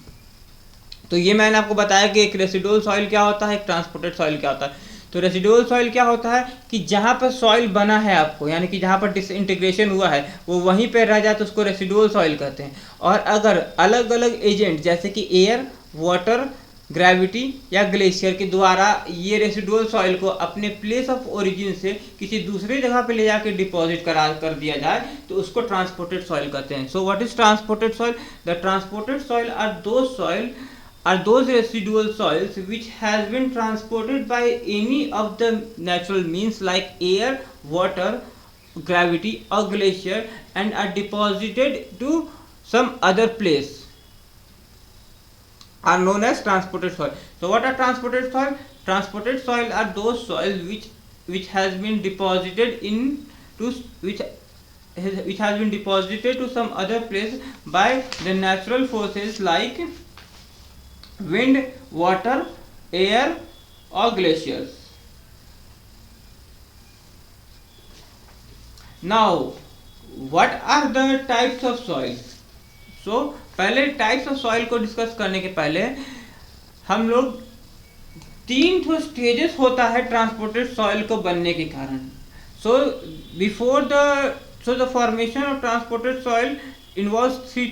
तो ये मैंने आपको बताया कि एक रेसिडुअल सॉइल क्या होता है, एक ट्रांसपोर्टेड सॉइल क्या होता है। तो रेसिडुअल सॉइल क्या होता है कि जहाँ पर सॉइल बना है आपको, यानी कि जहाँ पर डिसइंटीग्रेशन हुआ है वो वहीं पर रह जाए तो उसको रेसिडुअल सॉइल कहते हैं। और अगर अलग अलग एजेंट जैसे कि एयर, वाटर, ग्रेविटी या ग्लेशियर के द्वारा ये रेसिडुअल सॉइल को अपने प्लेस ऑफ ओरिजिन से किसी दूसरे जगह पे ले जाके डिपॉजिट कर दिया जाए तो उसको ट्रांसपोर्टेड सॉइल कहते हैं। So what is transported soil? The transported soil are those residual soils which has been transported by any of the natural means like air, water, gravity or glacier and are deposited to some other place, are known as transported soil. So what are transported soil? Transported soil are those soils which has been deposited which has been deposited to some other place by the natural forces like wind, water, air or glaciers. Now what are the types of soil? So पहले types of soil को discuss करने के पहले हम लोग 3 ठो stages होता है ट्रांसपोर्टेड सॉइल को बनने के कारण। So the formation of transported soil involves 3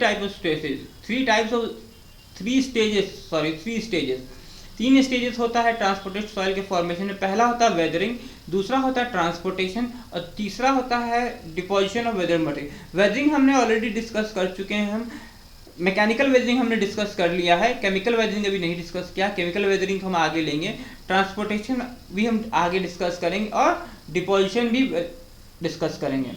stages होता है ट्रांसपोर्टेड सॉइल के फॉर्मेशन में। पहला होता है वेदरिंग, दूसरा होता है ट्रांसपोर्टेशन और तीसरा होता है deposition of weather material. Weathering हमने ऑलरेडी डिस्कस कर चुके हैं, हम मैकेनिकल वेदरिंग हमने डिस्कस कर लिया है, केमिकल वेदरिंग अभी नहीं डिस्कस किया। केमिकल वेदरिंग हम आगे लेंगे, ट्रांसपोर्टेशन भी हम आगे डिस्कस करेंगे और डिपोजिशन भी डिस्कस करेंगे।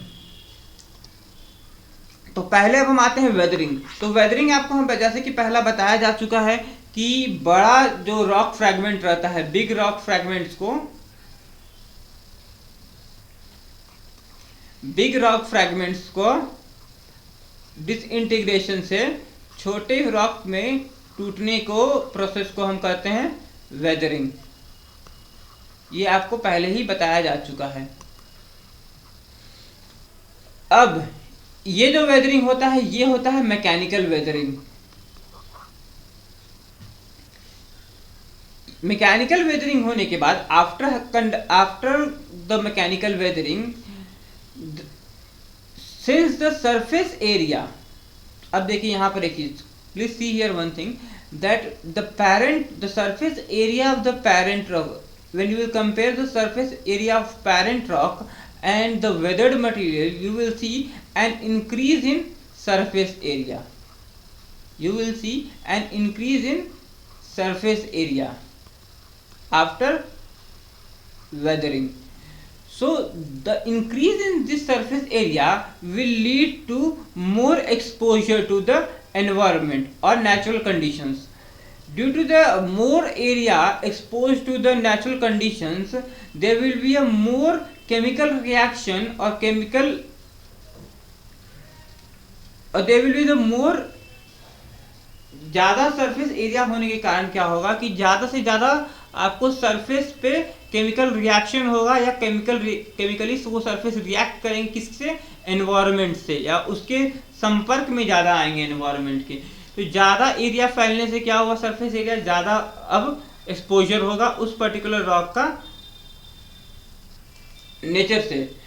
तो पहले अब हम आते हैं वेदरिंग। तो वेदरिंग आपको हम जैसे कि पहला बताया जा चुका है कि बड़ा जो रॉक फ्रैगमेंट रहता है, बिग रॉक फ्रैगमेंट्स को डिसइंटीग्रेशन से छोटे रॉक में टूटने को प्रोसेस को हम कहते हैं वेदरिंग। ये आपको पहले ही बताया जा चुका है। अब ये जो वेदरिंग होता है ये होता है मैकेनिकल वेदरिंग। मैकेनिकल वेदरिंग होने के बाद after the mechanical weathering, since the surface area, अब देखिए यहां पर एक चीज, please see here one thing, that the surface area of the parent rock, when you will compare the surface area of parent rock and the weathered material, you will see an increase in surface area. After weathering. So the increase in this surface area will lead to more exposure to the environment or natural conditions. Due to the more area exposed to the natural conditions, there will be a more chemical reaction or there will be the more, ज्यादा surface area होने के कारण क्या होगा कि ज्यादा से ज्यादा आपको सरफेस पे केमिकल रिएक्शन होगा या केमिकली वो सरफेस रिएक्ट करेंगे किससे? एनवायरनमेंट से, या उसके संपर्क में ज्यादा आएंगे एनवायरनमेंट के। तो ज़्यादा एरिया फैलने से क्या होगा, सरफेस एरिया ज़्यादा अब एक्सपोजर होगा उस पर्टिकुलर रॉक का नेचर से।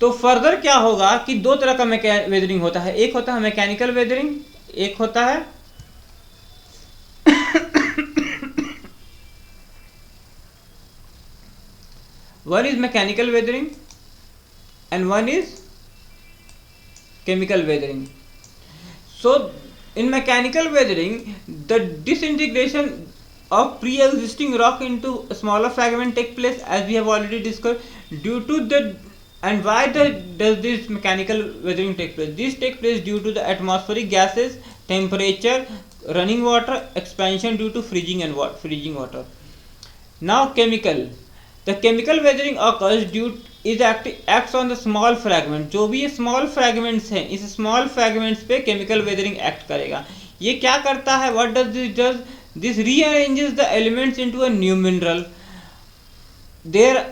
तो फर्दर क्या होगा कि दो तरह का वेदरिंग होता है, एक होता है मैकेनिकल वेदरिंग, एक होता है one is mechanical weathering and one is chemical weathering. So in mechanical weathering, the disintegration of pre-existing rock into a smaller fragment take place, as we have already discussed. Due to the and why does this mechanical weathering take place? This take place due to the atmospheric gases, temperature, running water, expansion due to freezing water. Now chemical. The chemical weathering occurs due acts on the small fragment. जो भी ये small fragments हैं, इस small fragments पे chemical weathering act करेगा। ये क्या करता है? What does this does? This rearranges the elements into a new mineral. There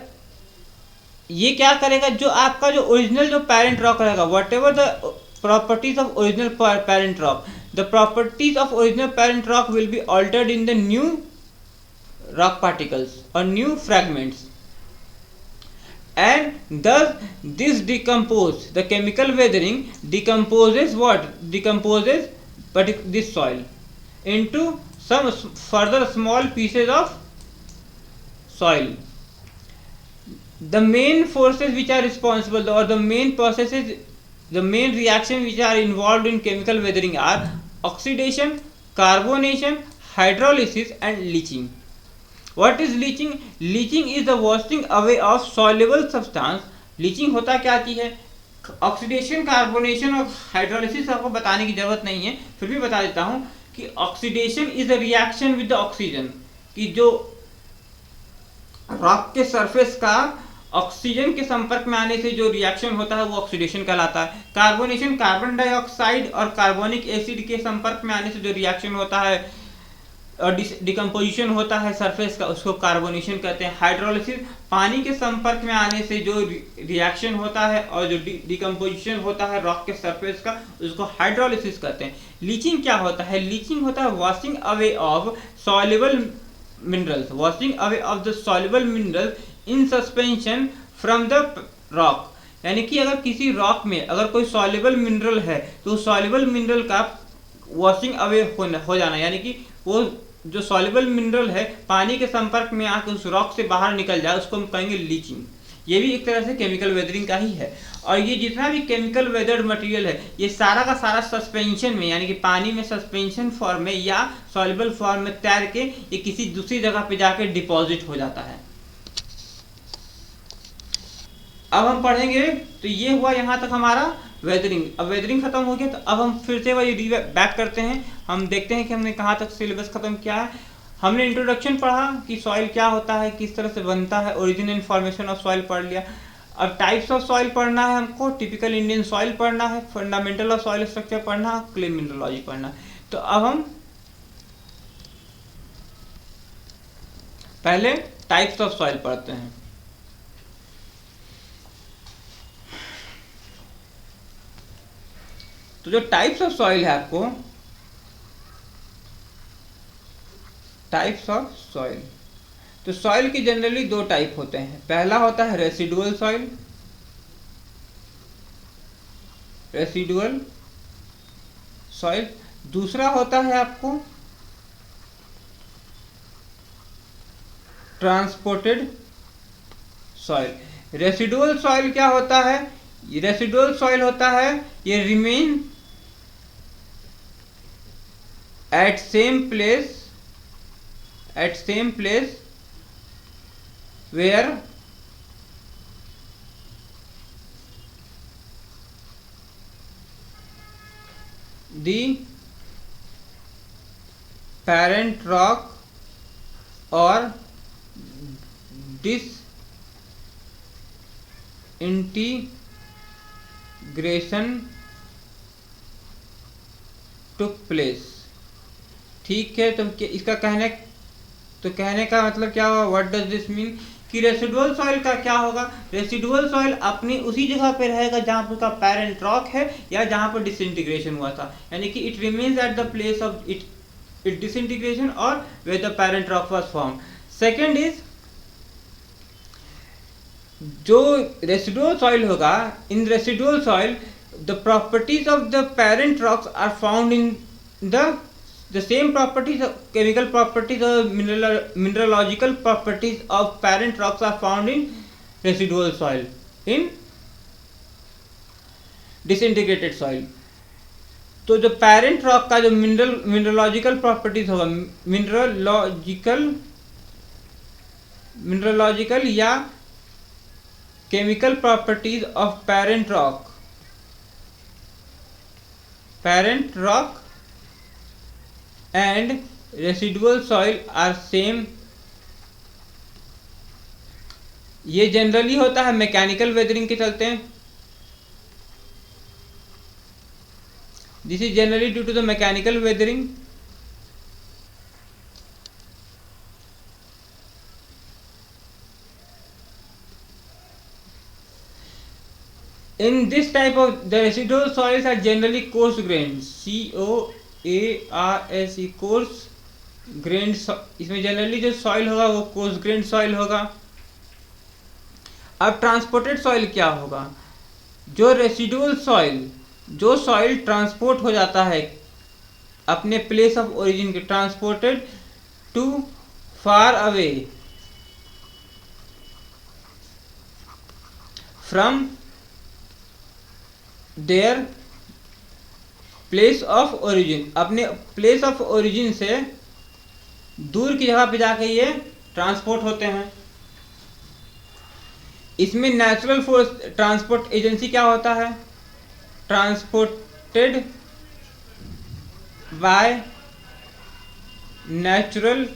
ये क्या करेगा, जो आपका जो ओरिजिनल जो पेरेंट रॉक रहेगा, what ever the properties of original parent rock, the properties of original parent rock will be altered in the new rock particles or new fragments, and thus this the chemical weathering decomposes this soil into some further small pieces of soil. The main forces which are responsible, or the main processes, the main reactions which are involved in chemical weathering are oxidation, carbonation, hydrolysis and leaching. What is leaching? Leaching is the washing away of soluble substance. Leaching होता क्या चीज है? Oxidation, carbonation और hydrolysis आपको बताने की जरूरत नहीं है, फिर भी बता देता हूं कि oxidation is a reaction with the oxygen, कि जो रॉक के सरफेस का ऑक्सीजन के संपर्क में आने से जो रिएक्शन होता है वो ऑक्सीडेशन कहलाता है। कार्बोनेशन, कार्बन डाइऑक्साइड और कार्बोनिक एसिड के संपर्क में आने से जो रिएक्शन होता है और डिकम्पोजिशन होता है सरफेस का, उसको कार्बोनेशन कहते हैं। हाइड्रोलिसिस, पानी के संपर्क में आने से जो रिएक्शन होता है और जो डिकम्पोजिशन होता है रॉक के सरफेस का, उसको हाइड्रोलिसिस कहते हैं। लीचिंग क्या होता है? लीचिंग होता है washing away of soluble minerals, washing away of the soluble minerals in suspension from the rock. यानी कि अगर किसी रॉक में अगर कोई सॉल्युबल मिनरल है तो सॉल्युबल मिनरल का वॉशिंग अवे हो जाना, यानी कि वो जो सॉल्युबल मिनरल है पानी के संपर्क में आकर उस रॉक से बाहर निकल जाए, उसको हम कहेंगे लीचिंग। ये भी एक तरह से केमिकल वेदरिंग का ही है। और ये जितना भी केमिकल वेदर्ड मटेरियल है, ये सारा का सारा सस्पेंशन में, यानी कि पानी में सस्पेंशन फॉर्म में या सॉल्युबल फॉर्म में तैर के ये किसी दूसरी जगह पे जाके डिपॉजिट हो जाता है। अब हम पढ़ेंगे, तो ये हुआ यहाँ तक हमारा वेदरिंग। अब वेदरिंग खत्म हो गया, तो अब हम फिर से वही बैक करते हैं, हम देखते हैं कि हमने कहाँ तक सिलेबस खत्म किया है। हमने इंट्रोडक्शन पढ़ा कि सॉइल क्या होता है, किस तरह से बनता है, origin and formation of soil पढ़ लिया। अब टाइप्स ऑफ सॉइल पढ़ना है हमको, टिपिकल इंडियन सॉइल पढ़ना है, फंडामेंटल ऑफ सॉइल स्ट्रक्चर पढ़ना है, क्ले मिनरोलॉजी पढ़ना है। तो अब हम पहले टाइप्स ऑफ सॉइल पढ़ते हैं। तो जो टाइप्स ऑफ सॉइल है आपको, टाइप्स ऑफ सॉइल, तो सॉइल की जनरली दो टाइप होते हैं। पहला होता है रेसिडुअल सॉइल, रेसिडुअल सॉइल। दूसरा होता है आपको ट्रांसपोर्टेड सॉइल। रेसिडुअल सॉइल क्या होता है? रेसिडुअल सॉइल होता है ये remain at same place where the parent rock or disintegration took place। ठीक है, तो इसका कहने का मतलब क्या हुआ? What does this mean? कि रेसिडुअल सॉइल का क्या होगा, रेसिडुअल सॉइल अपनी उसी जगह पे रहेगा जहां पर उसका पेरेंट रॉक है या जहां पर डिसइंटीग्रेशन हुआ था, यानी कि it remains at the place of it disintegration और where the parent rock was found. Second is जो रेसिडुअल सॉइल होगा, in residual soil the properties of the parent rocks are found in the same properties of chemical properties or mineralogical properties of parent rocks are found in residual soil in disintegrated soil। तो जो parent rock का जो mineralogical properties होगा, mineralogical या chemical properties of parent rock and residual soil are same। ये generally होता है mechanical weathering के चलते हैं। This is generally due to the mechanical weathering. In this type of the residual soils are generally coarse grained, COARSE, coarse grained। इसमें generally जो soil होगा वो कोर्स ग्रेन्ड सॉइल होगा। अब ट्रांसपोर्टेड सॉइल क्या होगा, जो रेसिडुअल सॉइल, जो सॉइल ट्रांसपोर्ट हो जाता है अपने प्लेस ऑफ ओरिजिन के, transported to far away from their place of origin, अपने प्लेस ऑफ ओरिजिन से दूर की जगह पे जाके ये ट्रांसपोर्ट होते हैं। इसमें नेचुरल फोर्स ट्रांसपोर्ट एजेंसी क्या होता है, transported by natural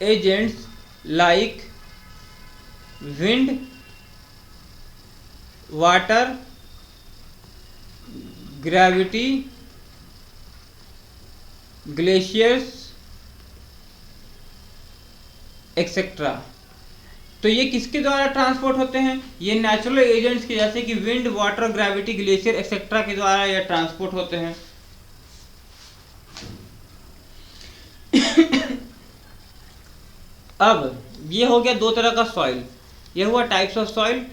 agents like wind, water, gravity, glaciers etcetera. तो ये किसके द्वारा ट्रांसपोर्ट होते हैं, ये नेचुरल एजेंट्स के, जैसे कि wind, water, gravity, glacier etcetera के द्वारा ये ट्रांसपोर्ट होते हैं। अब ये हो गया दो तरह का सॉइल, ये हुआ टाइप्स ऑफ सॉइल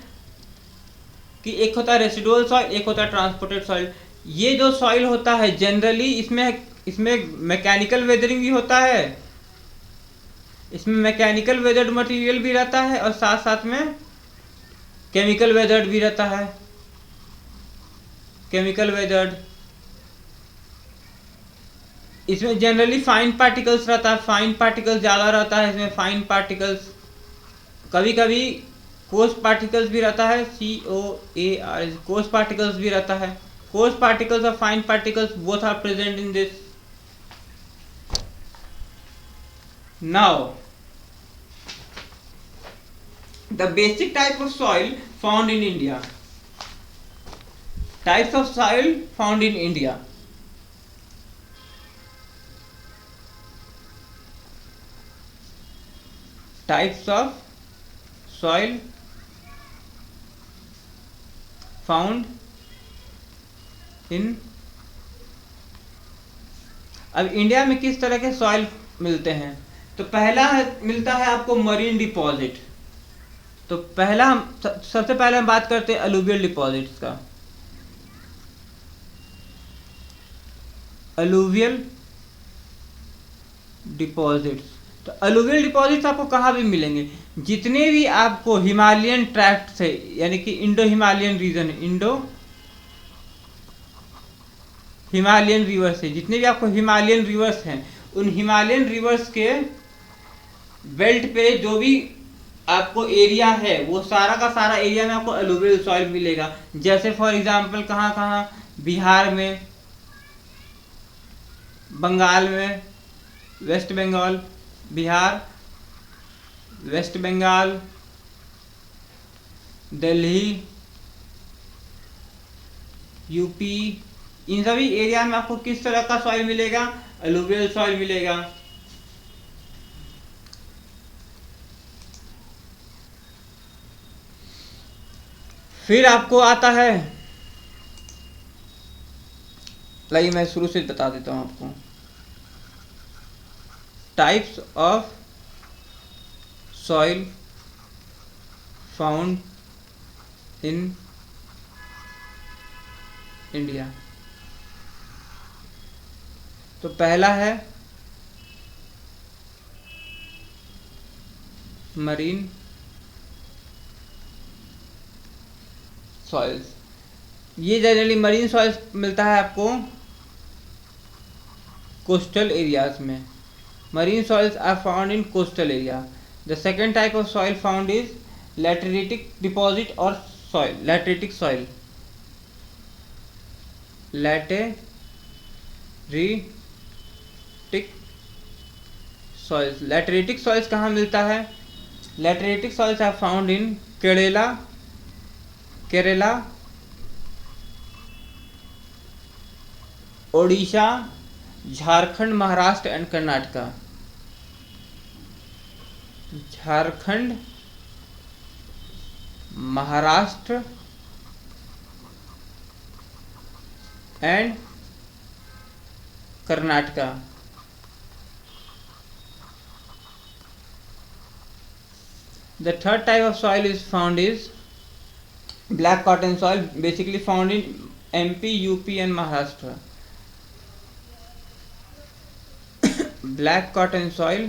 कि एक होता है रेसिडुअल सॉइल, एक होता है ट्रांसपोर्टेड सॉइल। ये जो सॉइल होता है जनरली इसमें मैकेनिकल वेदरिंग भी होता है, इसमें मैकेनिकल वेदर्ड मटेरियल भी रहता है और साथ साथ में केमिकल वेदर्ड भी रहता है। केमिकल वेदर्ड इसमें जनरली फाइन पार्टिकल्स रहता है, फाइन पार्टिकल्स ज़्यादा रहता है इसमें, फाइन पार्टिकल्स, कभी कभी कोर्स पार्टिकल्स भी रहता है, COAR, कोर्स पार्टिकल्स भी रहता है। कोर्स पार्टिकल्स और fine particles both are present in this. Now the basic type of soil found in India, types of soil found in India. Types of soil found in, अब India में किस तरह के soil मिलते हैं, तो पहला मिलता है आपको मरीन डिपॉजिट। तो सबसे पहले हम बात करते हैं अलुवियल डिपॉजिट्स का। अलुवियल डिपॉजिट्स, तो अलुवियल डिपॉजिट्स आपको कहाँ भी मिलेंगे, जितने भी आपको हिमालयन ट्रैक्ट से, यानी कि Indo Himalayan region, Indo Himalayan rivers है, जितने भी आपको हिमालयन रिवर्स हैं उन हिमालयन रिवर्स के बेल्ट पे जो भी आपको एरिया है वो सारा का सारा एरिया में आपको अलुवियल सॉइल मिलेगा। जैसे फॉर एग्जांपल कहाँ कहाँ, बिहार में, बंगाल में, वेस्ट बंगाल, बिहार, वेस्ट बंगाल, दिल्ली, यूपी, इन सभी एरिया में आपको किस तरह का सॉइल मिलेगा, अलुवियल सॉइल मिलेगा। फिर आपको आता है, लाइए मैं शुरू से बता देता हूँ आपको, types of soil found in India. तो पहला है मरीन सॉइल्स। ये जनरली मरीन सॉइल्स मिलता है आपको कोस्टल एरियाज में। Marine soils are found in coastal area. The second type of soil found is lateritic deposit और soil, lateritic soil, lateritic soils. Lateritic soils कहाँ मिलता है? Lateritic soils are found in Kerala, Odisha, Jharkhand, Maharashtra and Karnataka. Jharkhand, Maharashtra and Karnataka. The third type of soil is found is black cotton soil, basically found in MP, UP and Maharashtra. Black cotton soil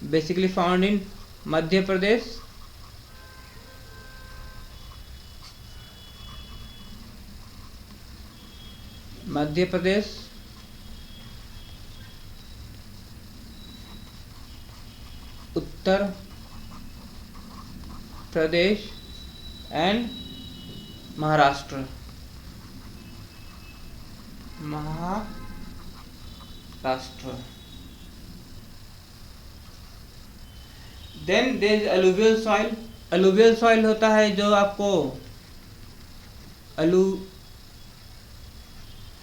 basically found in Madhya Pradesh, Uttar Pradesh and Maharashtra. Then there is alluvial soil. Alluvial soil होता है जो आपको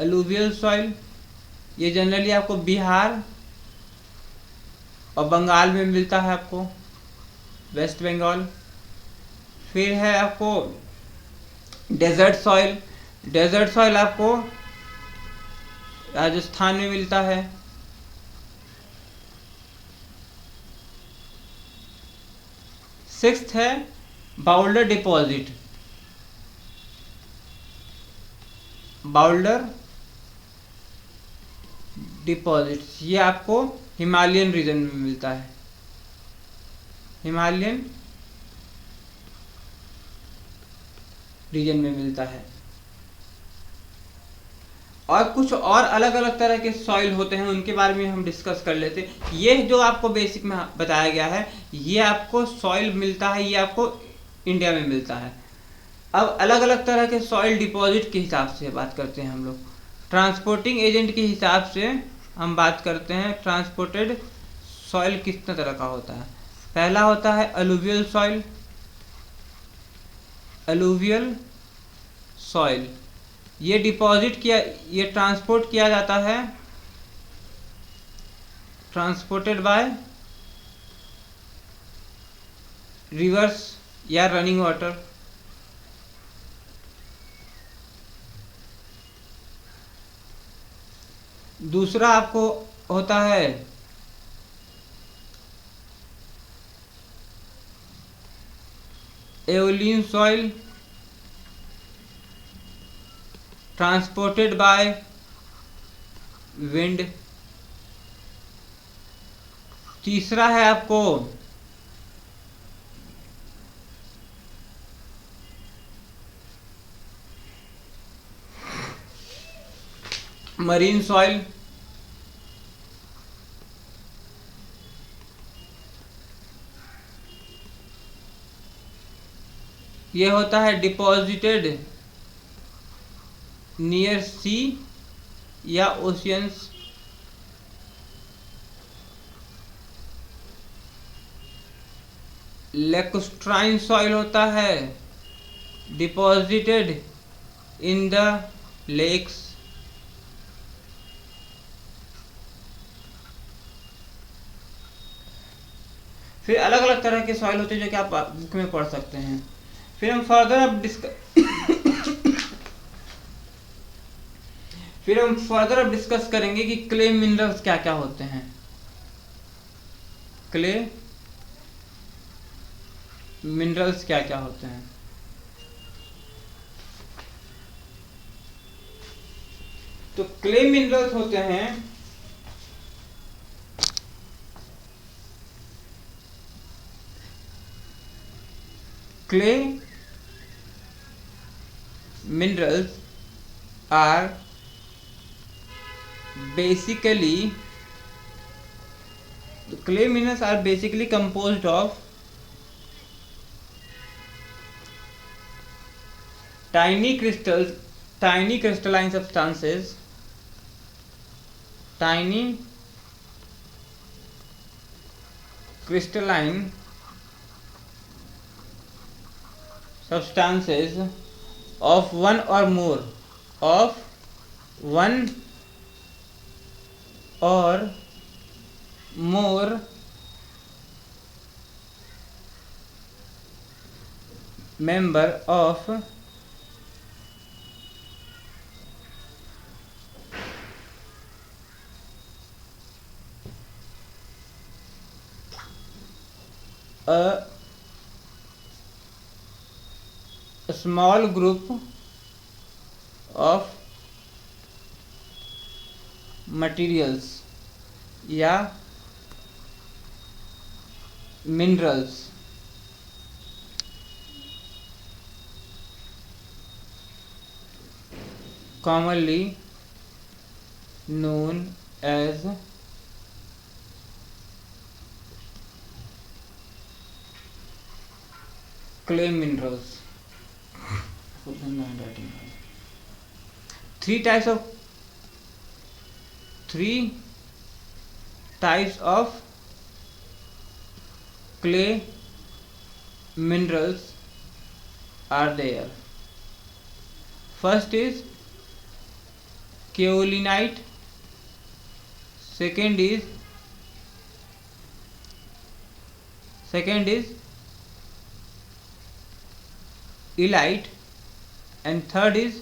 alluvial soil, ये generally आपको बिहार और बंगाल में मिलता है, आपको वेस्ट बंगाल। फिर है आपको डेजर्ट सॉइल। डेजर्ट सॉइल आपको राजस्थान में मिलता है। सिक्स्थ है बाउल्डर डिपॉजिट। बाउल्डर डिपॉजिट ये आपको हिमालयन रीजन में मिलता है। हिमालयन रीजन में मिलता है। और कुछ और अलग अलग तरह के सॉइल होते हैं, उनके बारे में हम डिस्कस कर लेते हैं। ये जो आपको बेसिक में बताया गया है, ये आपको सॉइल मिलता है, ये आपको इंडिया में मिलता है। अब अलग अलग तरह के सॉइल डिपॉजिट के हिसाब से बात करते हैं हम लोग। ट्रांसपोर्टिंग एजेंट के हिसाब से हम बात करते हैं। ट्रांसपोर्टेड सॉइल कितने तरह का होता है? पहला होता है अलुवियल सॉइल। अलुवियल सॉइल ये डिपॉजिट किया, ये ट्रांसपोर्ट किया जाता है, ट्रांसपोर्टेड बाय रिवर्स या रनिंग वाटर। दूसरा आपको होता है aeolian soil, transported by wind. तीसरा है आपको मरीन सॉइल। ये होता है डिपॉजिटेड नियर सी या ओशियंस। लेकुस्ट्राइन सॉइल होता है डिपॉजिटेड इन द लेक्स। फिर अलग अलग तरह के सॉइल होते हैं जो कि आप बुक में पढ़ सकते हैं। फिर हम फर्दर अब डिस्कस करेंगे कि क्ले मिनरल्स क्या क्या होते हैं। क्ले मिनरल्स क्या क्या होते हैं। तो क्ले मिनरल्स होते हैं clay minerals are basically clay minerals are basically composed of tiny crystalline substances, tiny crystalline substances of one or more member of a small group of materials या minerals commonly known as clay minerals. Three types of clay minerals are there. First is kaolinite, second is illite, and third is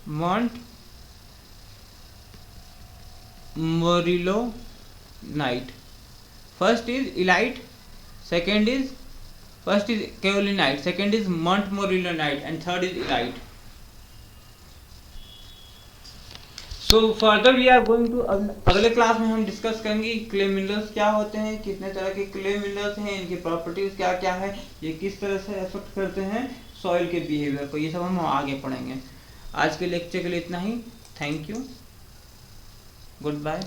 montmorillonite. First is illite, first is kaolinite, second is montmorillonite, and third is illite. So further we are going to, अगले class में हम discuss करेंगे clay minerals क्या होते हैं, कितने तरह के क्ले मिनरल्स हैं, इनकी प्रॉपर्टीज क्या क्या है, ये किस तरह से अफेक्ट करते हैं सॉइल के बिहेवियर को, ये सब हम आगे पढ़ेंगे। आज के लेक्चर के लिए इतना ही। Thank you, good bye.